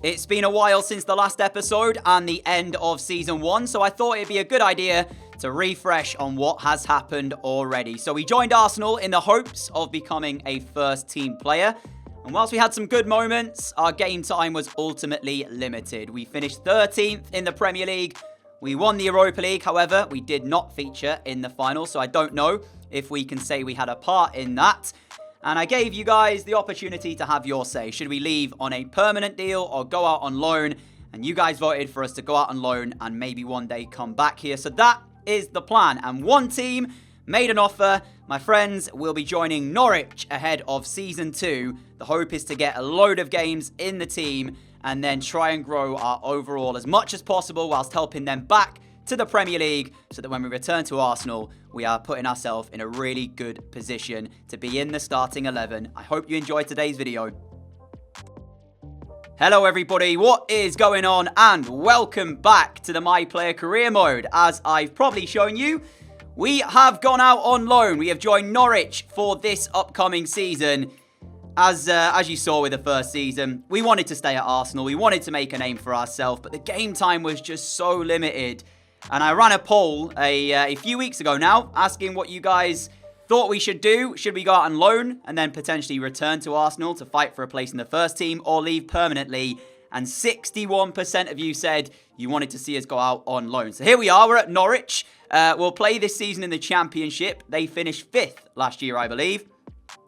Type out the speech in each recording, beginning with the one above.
It's been a while since the last episode and the end of Season 1, so I thought it'd be a good idea to refresh on what has happened already. So we joined Arsenal in the hopes of becoming a first-team player, and whilst we had some good moments, our game time was ultimately limited. We finished 13th in the Premier League. We won the Europa League, however, we did not feature in the final, so I don't know if we can say we had a part in that. And I gave you guys the opportunity to have your say. Should we leave on a permanent deal or go out on loan? And you guys voted for us to go out on loan and maybe one day come back here. So that is the plan. And one team made an offer. My friends will be joining Norwich ahead of Season 2. The hope is to get a load of games in the team and then try and grow our overall as much as possible whilst helping them back to the Premier League so that when we return to Arsenal, we are putting ourselves in a really good position to be in the starting 11. I hope you enjoyed today's video. Hello everybody, what is going on? And welcome back to the My Player Career mode. As I've probably shown you, we have gone out on loan. We have joined Norwich for this upcoming season. As you saw with the first season, we wanted to stay at Arsenal. We wanted to make a name for ourselves, but the game time was just so limited. And I ran a poll a few weeks ago now, asking what you guys thought we should do. Should we go out on loan and then potentially return to Arsenal to fight for a place in the first team or leave permanently? And 61% of you said you wanted to see us go out on loan. So here we are, we're at Norwich. We'll play this season in the Championship. They finished 5th last year, I believe.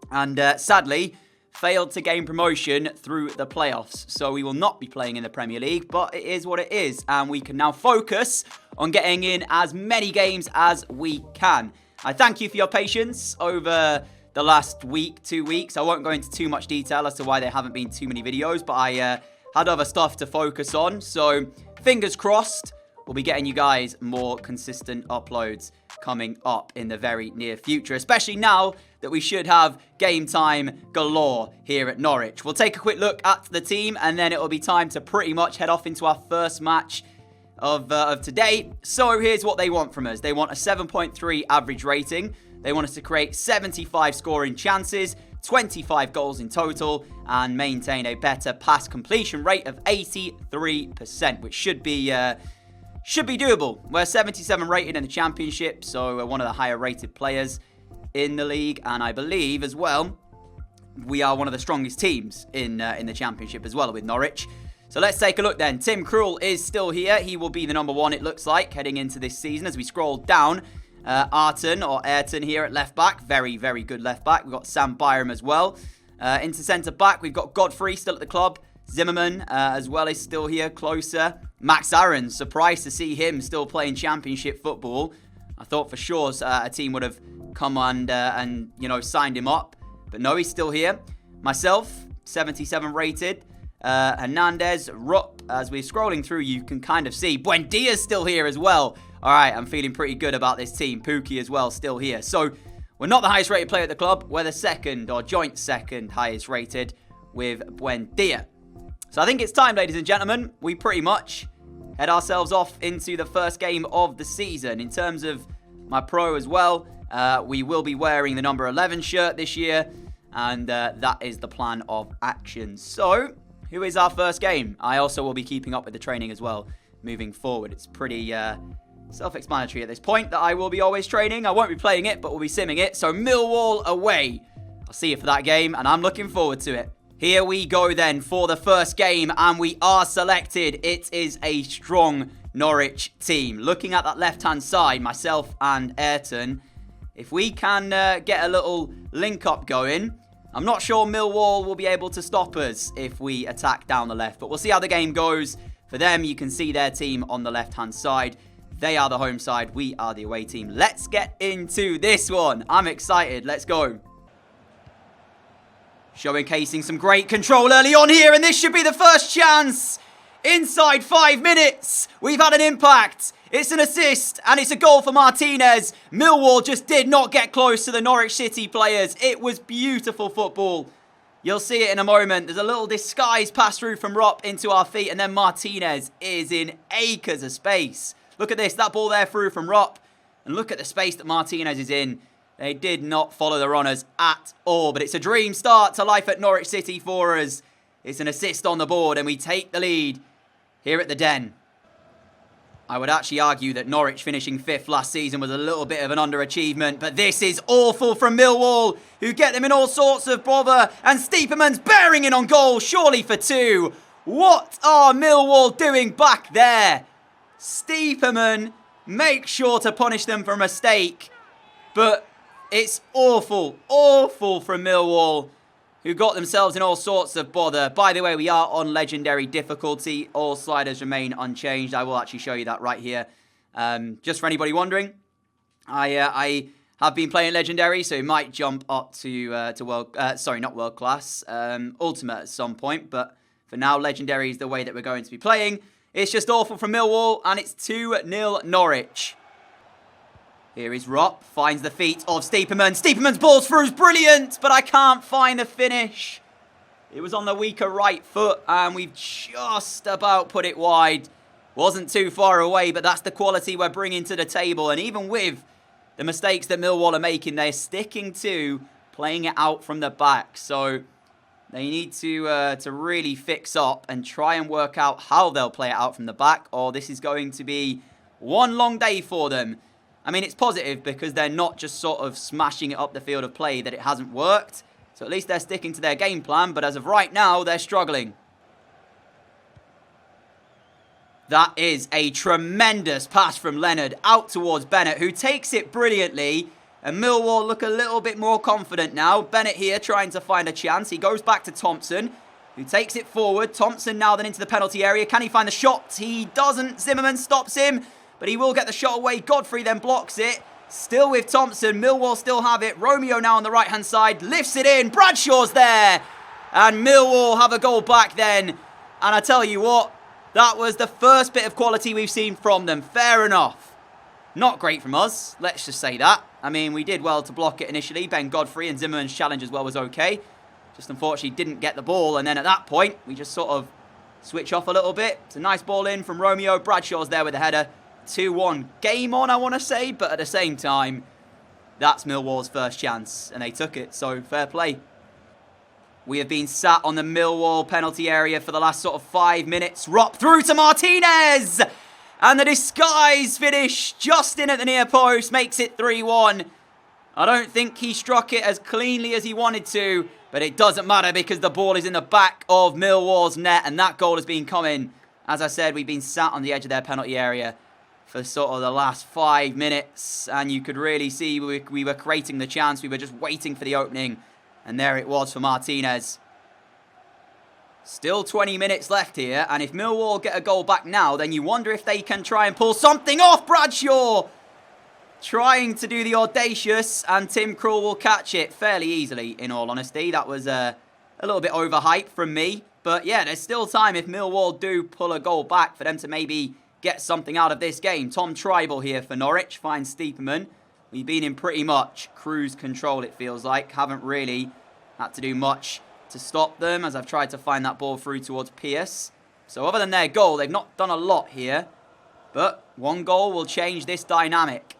And sadly, failed to gain promotion through the playoffs. So we will not be playing in the Premier League, but it is what it is. And we can now focus on getting in as many games as we can. I thank you for your patience over the last week, 2 weeks. I won't go into too much detail as to why there haven't been too many videos, but I had other stuff to focus on. So fingers crossed, we'll be getting you guys more consistent uploads coming up in the very near future, especially now that we should have game time galore here at Norwich. We'll take a quick look at the team and then it will be time to pretty much head off into our first match of today. So here's what they want from us. They want a 7.3 average rating. They want us to create 75 scoring chances, 25 goals in total, and maintain a better pass completion rate of 83%, which should be doable. We're 77 rated in the Championship, so we're one of the higher rated players in the league, and I believe as well we are one of the strongest teams in the Championship as well with Norwich. So let's take a look then. Tim Krul is still here. He will be the number 1, it looks like, heading into this season. As we scroll down, Ayrton here at left back. Very, very good left back. We've got Sam Byram as well. Into centre back, we've got Godfrey still at the club. Zimmerman as well is still here, closer. Max Aaron, surprised to see him still playing Championship football. I thought for sure a team would have come and you know, signed him up. But no, he's still here. Myself, 77 rated. Hernandez, Rupp, as we're scrolling through, you can kind of see Buendia's still here as well. All right, I'm feeling pretty good about this team. Pookie as well, still here. So we're not the highest rated player at the club. We're the second or joint second highest rated with Buendia. So I think it's time, ladies and gentlemen, we pretty much head ourselves off into the first game of the season. In terms of my pro as well, we will be wearing the number 11 shirt this year, and that is the plan of action. So who is our first game? I also will be keeping up with the training as well moving forward. It's pretty self-explanatory at this point that I will be always training. I won't be playing it, but we'll be simming it. So Millwall away. I'll see you for that game, and I'm looking forward to it. Here we go then for the first game, and we are selected. It is a strong Norwich team. Looking at that left-hand side, myself and Ayrton, if we can get a little link-up going, I'm not sure Millwall will be able to stop us if we attack down the left, but we'll see how the game goes. For them, you can see their team on the left-hand side. They are the home side. We are the away team. Let's get into this one. I'm excited. Let's go. Showcasing some great control early on here, and this should be the first chance. Inside 5 minutes, we've had an impact. It's an assist, and it's a goal for Martinez. Millwall just did not get close to the Norwich City players. It was beautiful football. You'll see it in a moment. There's a little disguise pass through from Rupp into our feet, and then Martinez is in acres of space. Look at this, that ball there through from Rupp, and look at the space that Martinez is in. They did not follow the runners at all, but it's a dream start to life at Norwich City for us. It's an assist on the board, and we take the lead here at the Den. I would actually argue that Norwich finishing 5th last season was a little bit of an underachievement, but this is awful from Millwall, who get them in all sorts of bother, and Stiepermann's bearing in on goal, surely for 2. What are Millwall doing back there? Stiepermann makes sure to punish them for a mistake, but it's awful, awful from Millwall, who got themselves in all sorts of bother. By the way, we are on legendary difficulty. All sliders remain unchanged. I will actually show you that right here. Just for anybody wondering, I have been playing legendary, so it might jump up to not world class, ultimate at some point. But for now, legendary is the way that we're going to be playing. It's just awful from Millwall, and it's 2-0 Norwich. Here is Rupp, finds the feet of Stiepermann. Stiepermann's ball's through is brilliant, but I can't find the finish. It was on the weaker right foot, and we've just about put it wide. Wasn't too far away, but that's the quality we're bringing to the table. And even with the mistakes that Millwall are making, they're sticking to playing it out from the back. So they need to really fix up and try and work out how they'll play it out from the back, or this is going to be one long day for them. I mean, it's positive because they're not just sort of smashing it up the field of play that it hasn't worked. So at least they're sticking to their game plan, but as of right now, they're struggling. That is a tremendous pass from Leonard out towards Bennett, who takes it brilliantly. And Millwall look a little bit more confident now. Bennett here trying to find a chance. He goes back to Thompson, who takes it forward. Thompson now then into the penalty area. Can he find the shot? He doesn't. Zimmerman stops him, but he will get the shot away. Godfrey then blocks it. Still with Thompson. Millwall still have it. Romeo now on the right-hand side. Lifts it in. Bradshaw's there. And Millwall have a goal back then. And I tell you what, that was the first bit of quality we've seen from them. Fair enough. Not great from us. Let's just say that. I mean, we did well to block it initially. Ben Godfrey and Zimmerman's challenge as well was okay. Just unfortunately didn't get the ball. And then at that point, we just sort of switch off a little bit. It's a nice ball in from Romeo. Bradshaw's there with the header. 2-1. Game on, I want to say. But at the same time, that's Millwall's first chance. And they took it. So, fair play. We have been sat on the Millwall penalty area for the last sort of 5 minutes. Rupp through to Martinez. And the disguise finish just in at the near post makes it 3-1. I don't think he struck it as cleanly as he wanted to. But it doesn't matter because the ball is in the back of Millwall's net. And that goal has been coming. As I said, we've been sat on the edge of their penalty area for sort of the last 5 minutes. And you could really see we were creating the chance. We were just waiting for the opening. And there it was for Martinez. Still 20 minutes left here. And if Millwall get a goal back now, then you wonder if they can try and pull something off. Bradshaw trying to do the audacious. And Tim Krul will catch it fairly easily, in all honesty. That was a little bit overhyped from me. But yeah, there's still time if Millwall do pull a goal back for them to maybe get something out of this game. Tom Tribal here for Norwich. Finds Stiepermann. We've been in pretty much cruise control, it feels like. Haven't really had to do much to stop them as I've tried to find that ball through towards Pierce. So other than their goal, they've not done a lot here. But one goal will change this dynamic.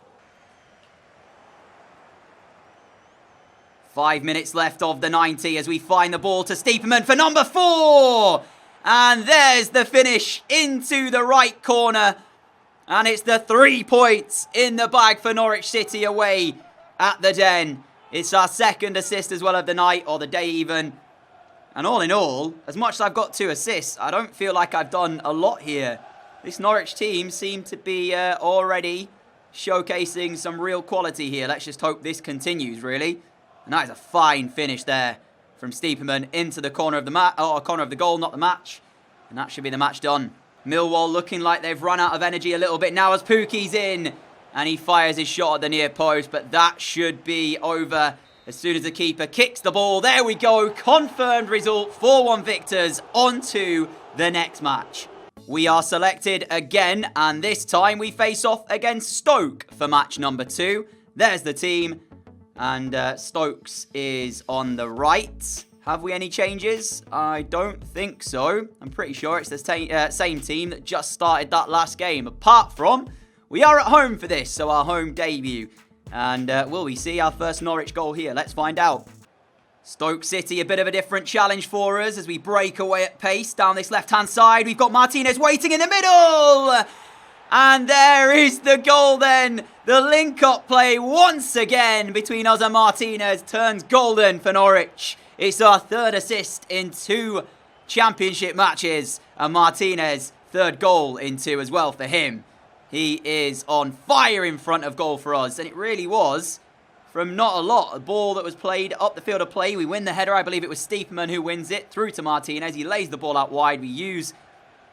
5 minutes left of the 90 as we find the ball to Stiepermann for number 4. And there's the finish into the right corner. And it's the 3 points in the bag for Norwich City away at the Den. It's our second assist as well of the night, or the day even. And all in all, as much as I've got 2 assists, I don't feel like I've done a lot here. This Norwich team seem to be already showcasing some real quality here. Let's just hope this continues, really. And that is a fine finish there from Stiepermann into the corner of the corner of the goal, not the match. And that should be the match done. Millwall looking like they've run out of energy a little bit now as Pukki's in. And he fires his shot at the near post. But that should be over as soon as the keeper kicks the ball. There we go. Confirmed result. 4-1 victors. On to the next match. We are selected again. And this time we face off against Stoke for match number 2. There's the team. And Stokes is on the right. Have we any changes? I don't think so. I'm pretty sure it's the same team that just started that last game. Apart from, we are at home for this, so our home debut. And will we see our first Norwich goal here? Let's find out. Stoke City, a bit of a different challenge for us as we break away at pace down this left-hand side. We've got Martinez waiting in the middle. And there is the goal then. The link-up play once again between us and Martinez turns golden for Norwich. It's our third assist in 2 championship matches. And Martinez, third goal in 2 as well for him. He is on fire in front of goal for us. And it really was from not a lot. A ball that was played up the field of play. We win the header. I believe it was Stiepermann who wins it through to Martinez. He lays the ball out wide. We use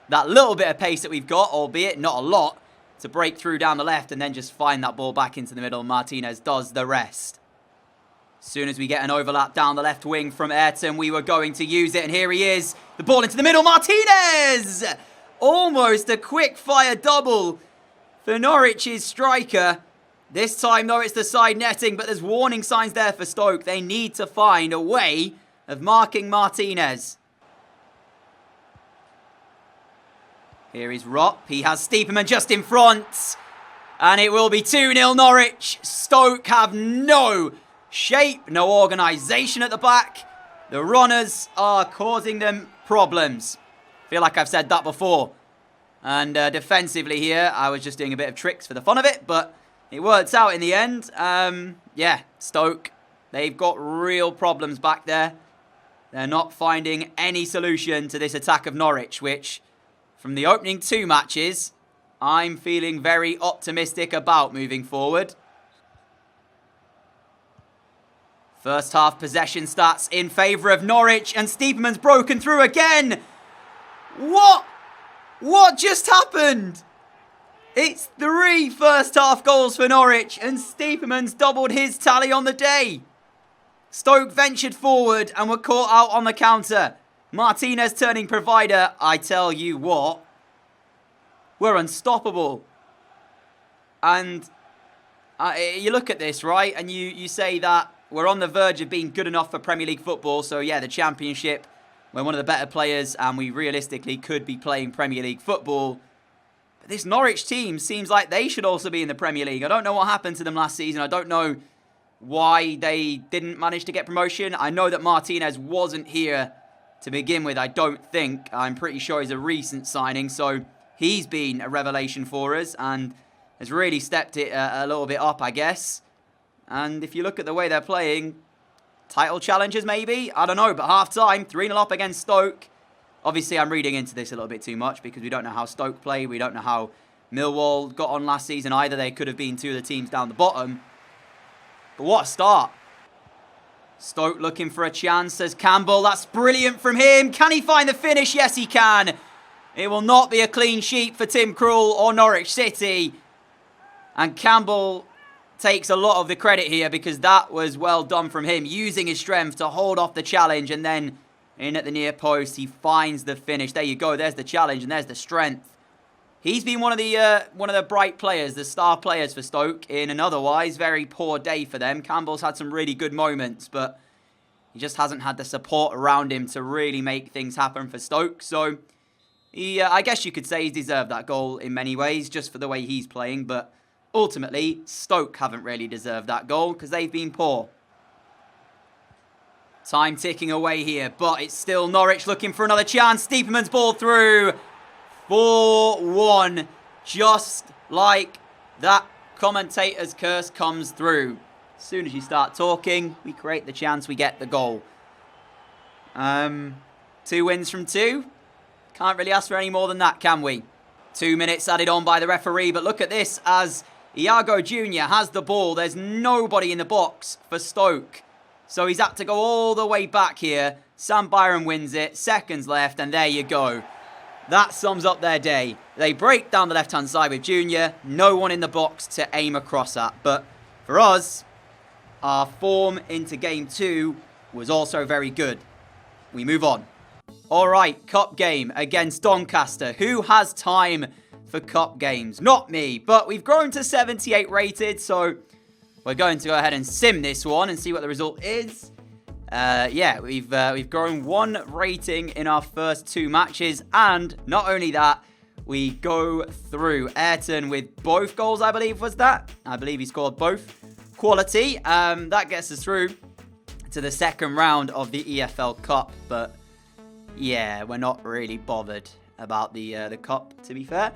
that little bit of pace that we've got, albeit not a lot, to break through down the left and then just find that ball back into the middle. Martinez does the rest. As soon as we get an overlap down the left wing from Ayrton, we were going to use it. And here he is. The ball into the middle. Martinez! Almost a quick fire double for Norwich's striker. This time, though, it's the side netting, but there's warning signs there for Stoke. They need to find a way of marking Martinez. Here is Ropp. He has Stiepermann just in front. And it will be 2-0 Norwich. Stoke have no shape, no organisation at the back. The runners are causing them problems. I feel like I've said that before. And defensively here, I was just doing a bit of tricks for the fun of it, but it worked out in the end. Yeah, Stoke, they've got real problems back there. They're not finding any solution to this attack of Norwich, which, from the opening 2 matches, I'm feeling very optimistic about moving forward. First half possession stats in favour of Norwich, and Stiepermann's broken through again. What? What just happened? It's 3 first half goals for Norwich, and Stiepermann's doubled his tally on the day. Stoke ventured forward and were caught out on the counter. Martinez turning provider, I tell you what, we're unstoppable. And you look at this, right, and you say that we're on the verge of being good enough for Premier League football. So, yeah, the Championship, we're one of the better players, and we realistically could be playing Premier League football. But this Norwich team seems like they should also be in the Premier League. I don't know what happened to them last season. I don't know why they didn't manage to get promotion. I know that Martinez wasn't here to begin with, I don't think. I'm pretty sure he's a recent signing, so he's been a revelation for us and has really stepped it a little bit up, I guess. And if you look at the way they're playing, title challenges maybe? I don't know, but half-time, 3-0 up against Stoke. Obviously, I'm reading into this a little bit too much because we don't know how Stoke play. We don't know how Millwall got on last season either. They could have been 2 of the teams down the bottom. But what a start. Stoke looking for a chance, says Campbell. That's brilliant from him. Can he find the finish? Yes, he can. It will not be a clean sheet for Tim Krul or Norwich City. And Campbell takes a lot of the credit here because that was well done from him, using his strength to hold off the challenge, and then in at the near post, he finds the finish. There you go. There's the challenge and there's the strength. He's been one of the bright players, the star players for Stoke in an otherwise very poor day for them. Campbell's had some really good moments, but he just hasn't had the support around him to really make things happen for Stoke. So, I guess you could say he's deserved that goal in many ways, just for the way he's playing. But ultimately, Stoke haven't really deserved that goal because they've been poor. Time ticking away here, but it's still Norwich looking for another chance. Stiepermann's ball through. 4-1. Just like that, commentator's curse comes through. As soon as you start talking, we create the chance, we get the goal. 2 wins from 2. Can't really ask for any more than that, can we? 2 minutes added on by the referee, but look at this as Iago Jr. has the ball. There's nobody in the box for Stoke. So he's had to go all the way back here. Sam Byron wins it. Seconds left, and there you go. That sums up their day. They break down the left-hand side with Junior. No one in the box to aim across at. But for us, our form into Game 2 was also very good. We move on. All right, cup game against Doncaster. Who has time for cup games? Not me, but we've grown to 78 rated, so we're going to go ahead and sim this one and see what the result is. Yeah, we've grown 1 rating in our first 2 matches, and not only that, we go through. Ayrton with both goals, I believe, was that? I believe he scored both. Quality. That gets us through to the second round of the EFL Cup. But yeah, we're not really bothered about the Cup, to be fair.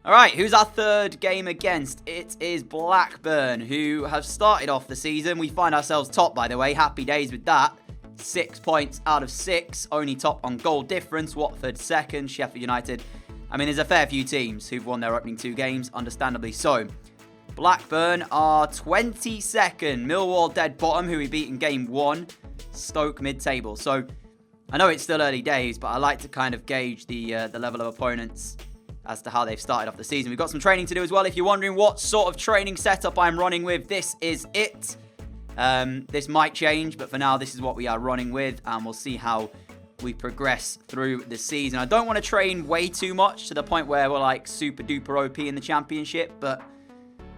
All right, who's our third game against? It is Blackburn, who have started off the season. We find ourselves top, by the way. Happy days with that. 6 points out of 6. Only top on goal difference. Watford second. Sheffield United. I mean, there's a fair few teams who've won their opening 2 games, understandably so. Blackburn are 22nd. Millwall dead bottom, who we beat in game 1. Stoke mid-table. So I know it's still early days, but I like to kind of gauge the level of opponents as to how they've started off the season. We've got some training to do as well. If you're wondering what sort of training setup I'm running with, this is it. This might change, but for now, this is what we are running with, and we'll see how we progress through the season. I don't want to train way too much to the point where we're like super duper OP in the championship, but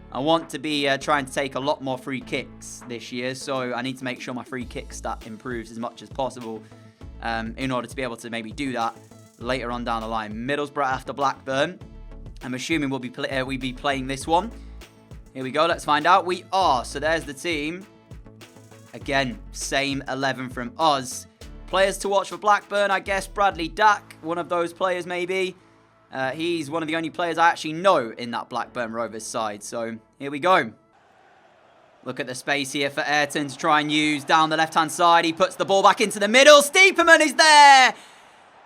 I want to be trying to take a lot more free kicks this year, so I need to make sure my free kick stat improves as much as possible in order to be able to maybe do that later on down the line. Middlesbrough after Blackburn. I'm assuming we'll be playing this one. Here we go. Let's find out. We are. So there's the team. Again, same 11 from us. Players to watch for Blackburn, I guess. Bradley Dack, one of those players maybe. He's one of the only players I actually know in that Blackburn Rovers side. So here we go. Look at the space here for Ayrton to try and use down the left-hand side. He puts the ball back into the middle. Stiepermann is there.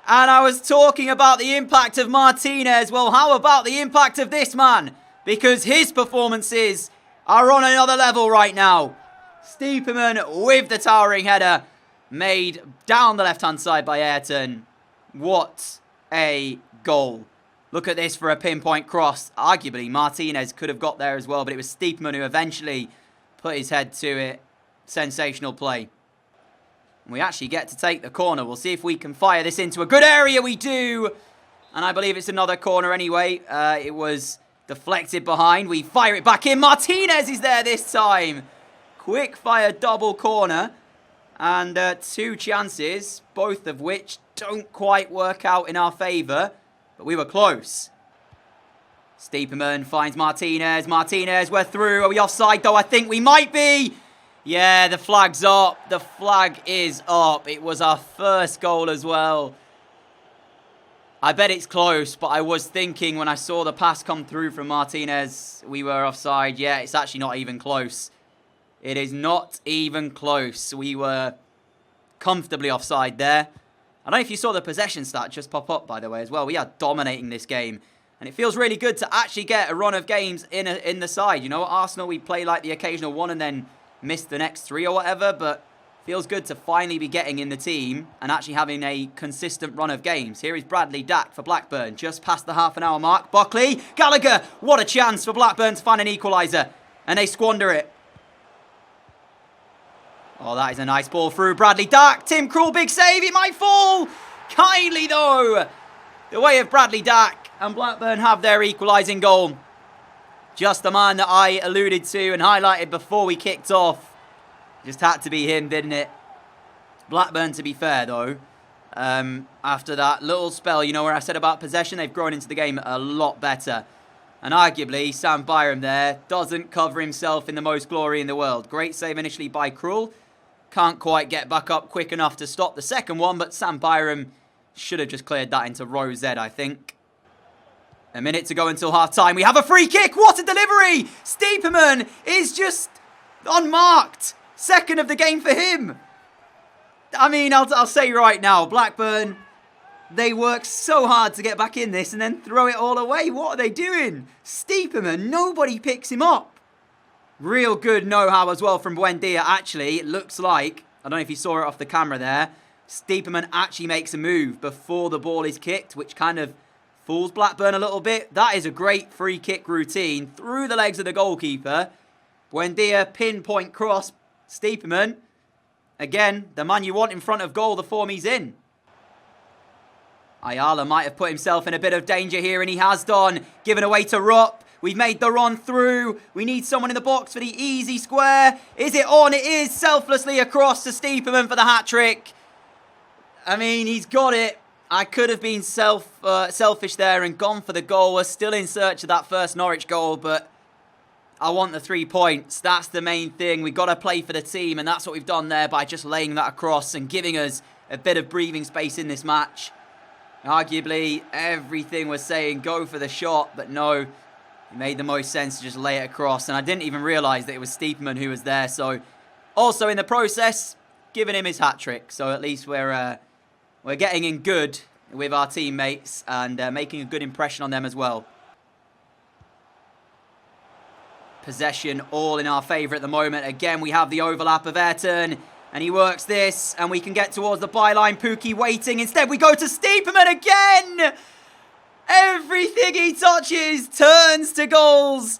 And I was talking about the impact of Martinez. Well, how about the impact of this man? Because his performances are on another level right now. Stiepermann with the towering header made down the left-hand side by Ayrton. What a goal. Look at this for a pinpoint cross. Arguably, Martinez could have got there as well, but it was Stiepermann who eventually put his head to it. Sensational play. We actually get to take the corner. We'll see if we can fire this into a good area. We do. And I believe it's another corner anyway. It was deflected behind. We fire it back in. Martinez is there this time. Quick fire double corner. And 2 chances, both of which don't quite work out in our favour. But we were close. Stiepermann finds Martinez. Martinez, we're through. Are we offside though? I think we might be. Yeah, the flag's up. The flag is up. It was our first goal as well. I bet it's close, but I was thinking when I saw the pass come through from Martinez, we were offside. Yeah, it's actually not even close. It is not even close. We were comfortably offside there. I don't know if you saw the possession stat just pop up, by the way, as well. We are dominating this game. And it feels really good to actually get a run of games in the side. You know, at Arsenal, we play like the occasional one and then miss the next 3 or whatever. But feels good to finally be getting in the team and actually having a consistent run of games. Here is Bradley Dack for Blackburn, just past the half-an-hour mark. Buckley, Gallagher, what a chance for Blackburn to find an equaliser. And they squander it. Oh, that is a nice ball through. Bradley Dack, Tim Krul, big save. It might fall. Kindly, though. The way of Bradley Dack, and Blackburn have their equalising goal. Just the man that I alluded to and highlighted before we kicked off. Just had to be him, didn't it? Blackburn, to be fair, though, after that little spell, you know, where I said about possession, they've grown into the game a lot better. And arguably, Sam Byram there doesn't cover himself in the most glory in the world. Great save initially by Krul. Can't quite get back up quick enough to stop the second one, but Sam Byram should have just cleared that into row Z, I think. A minute to go until half-time. We have a free kick. What a delivery! Stiepermann is just unmarked. Second of the game for him. I mean, I'll say right now, Blackburn, they work so hard to get back in this and then throw it all away. What are they doing? Stiepermann, nobody picks him up. Real good know-how as well from Buendia, actually. It looks like, I don't know if you saw it off the camera there, Stiepermann actually makes a move before the ball is kicked, which kind of fools Blackburn a little bit. That is a great free kick routine through the legs of the goalkeeper. Buendia, pinpoint cross. Stiepermann, again, the man you want in front of goal, the form he's in. Ayala might have put himself in a bit of danger here, and he has done. Given away to Rupp. We've made the run through. We need someone in the box for the easy square. Is it on? It is selflessly across to Stiepermann for the hat-trick. I mean, he's got it. I could have been selfish there and gone for the goal. We're still in search of that first Norwich goal, but I want the 3 points. That's the main thing. We've got to play for the team, and that's what we've done there by just laying that across and giving us a bit of breathing space in this match. Arguably, everything was saying go for the shot, but no. It made the most sense to just lay it across, and I didn't even realise that it was Steeperman who was there. So, also in the process, giving him his hat-trick. So at least we're getting in good with our teammates and making a good impression on them as well. Possession all in our favour at the moment. Again, we have the overlap of Ayrton. And he works this. And we can get towards the byline. Pukki waiting. Instead, we go to Steeperman again. Everything he touches turns to goals.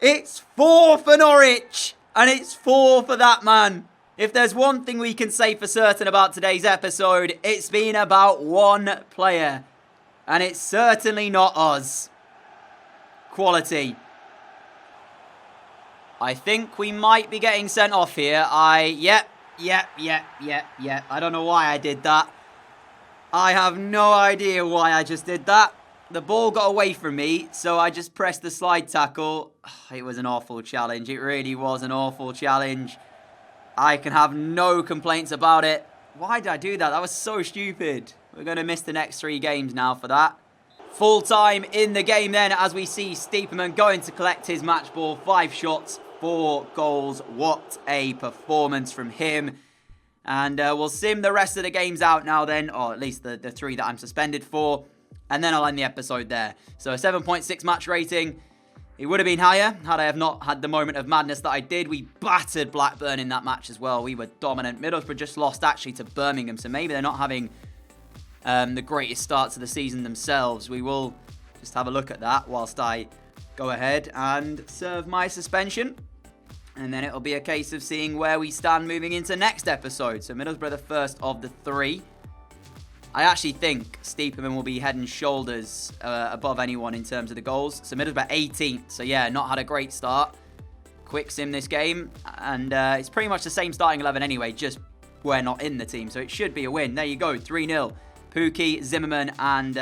It's 4 for Norwich. And it's 4 for that man. If there's one thing we can say for certain about today's episode, it's been about one player. And it's certainly not us. Quality. I think we might be getting sent off here. Yep. I don't know why I did that. I have no idea why I just did that. The ball got away from me, so I just pressed the slide tackle. It was an awful challenge. It really was an awful challenge. I can have no complaints about it. Why did I do that? That was so stupid. We're going to miss the next 3 games now for that. Full time in the game then as we see Steeperman going to collect his match ball. 5 shots, 4 goals. What a performance from him. And we'll sim the rest of the games out now then, or at least the 3 that I'm suspended for. And then I'll end the episode there. So a 7.6 match rating. It would have been higher had I have not had the moment of madness that I did. We battered Blackburn in that match as well. We were dominant. Middlesbrough just lost actually to Birmingham, so maybe they're not having the greatest start to the season themselves. We will just have a look at that whilst I go ahead and serve my suspension. And then it'll be a case of seeing where we stand moving into next episode. So Middlesbrough the first of the 3. I actually think Steeperman will be head and shoulders above anyone in terms of the goals. So Middlesbrough 18th. So yeah, not had a great start. Quick sim this game. And it's pretty much the same starting 11 anyway. Just we're not in the team. So it should be a win. There you go. 3-0. Pukki, Zimmerman and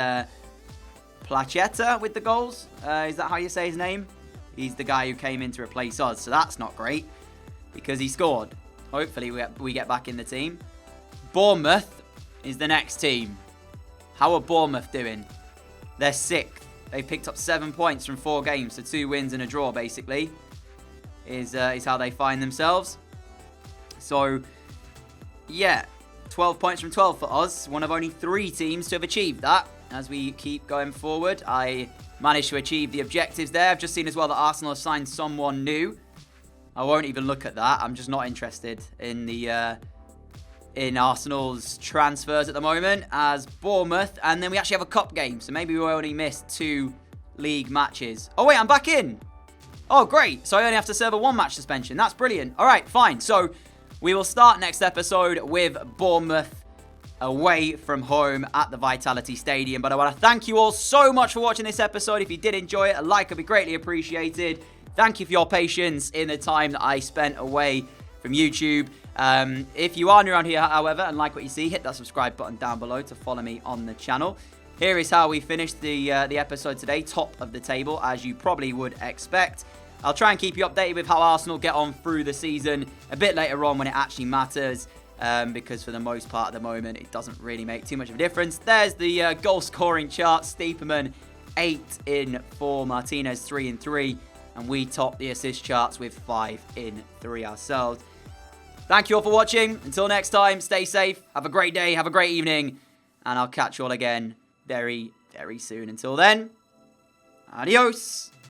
Placheta with the goals. Is that how you say his name? He's the guy who came in to replace us. So that's not great. Because he scored. Hopefully we get back in the team. Bournemouth is the next team. How are Bournemouth doing? They're 6th. They picked up 7 points from 4 games. So 2 wins and a draw, basically, is how they find themselves. So, yeah, 12 points from 12 for us. One of only 3 teams to have achieved that. As we keep going forward, I managed to achieve the objectives there. I've just seen as well that Arsenal have signed someone new. I won't even look at that. I'm just not interested in the in Arsenal's transfers at the moment as Bournemouth. And then we actually have a cup game. So maybe we only missed 2 league matches. Oh, wait, I'm back in. Oh, great. So I only have to serve a 1-match suspension. That's brilliant. All right, fine. So we will start next episode with Bournemouth away from home at the Vitality Stadium. But I want to thank you all so much for watching this episode. If you did enjoy it, a like would be greatly appreciated. Thank you for your patience in the time that I spent away from YouTube. If you are new around here, however, and like what you see, hit that subscribe button down below to follow me on the channel. Here is how we finished the episode today, top of the table, as you probably would expect. I'll try and keep you updated with how Arsenal get on through the season a bit later on when it actually matters, because for the most part at the moment, it doesn't really make too much of a difference. There's the goal-scoring chart. Steeperman, 8 in 4, Martinez, 3 in 3, and we top the assist charts with 5 in 3 ourselves. Thank you all for watching. Until next time, stay safe. Have a great day. Have a great evening. And I'll catch you all again very, very soon. Until then, adios.